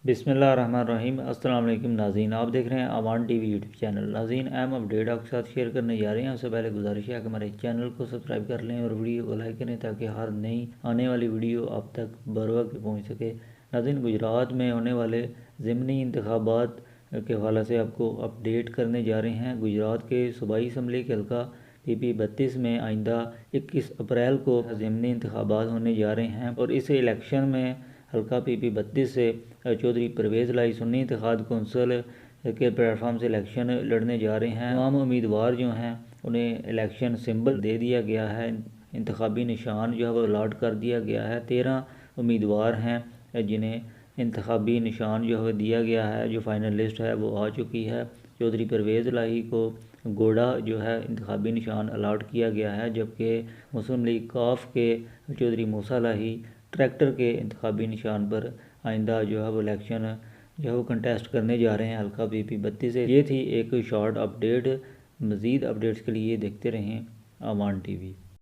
बिस्मिल्लाहिर्रहमानिर्रहीम। अस्सलाम वालेकुम नाज़रीन, आप देख रहे हैं अवान टीवी यूट्यूब चैनल। नाज़रीन, अहम अपडेट आपके साथ शेयर करने जा रहे हैं। उससे पहले गुजारिश है कि हमारे चैनल को सब्सक्राइब कर लें और वीडियो को लाइक करें ताकि हर नई आने वाली वीडियो आप तक बरवक्त पहुँच सके। नाज़रीन, गुजरात में होने वाले ज़िमनी इंतखाबात के हवाले से आपको अपडेट करने जा रहे हैं। गुजरात के सूबाई असम्बली के हल्का PP 32 में आइंदा 21 अप्रैल को ज़िमनी इंतखाबात होने जा रहे हैं और इस इलेक्शन में हल्का PP 32 से चौधरी परवेज़ लाई सुन्नी इत्तेहाद कौंसिल के प्लेटफार्म से इलेक्शन लड़ने जा रहे हैं। तमाम उम्मीदवार जो हैं उन्हें इलेक्शन सिंबल दे दिया गया है, इंतखाबी निशान जो है वो अलाट कर दिया गया है। 13 उम्मीदवार हैं जिन्हें इंतखाबी निशान जो है दिया गया है। जो फाइनल लिस्ट है वो आ चुकी है। चौधरी परवेज़ लाई को घोड़ा जो है इंतखाबी निशान अलाट किया गया है, जबकि मुस्लिम लीग काफ के चौधरी मूसा लाही ट्रैक्टर के इंतखाबी निशान पर आइंदा जो है वो इलेक्शन जो है वो कंटेस्ट करने जा रहे हैं हल्का PP 32 से। ये थी एक शॉर्ट अपडेट। मज़ीद अपडेट्स के लिए देखते रहें अवान TV।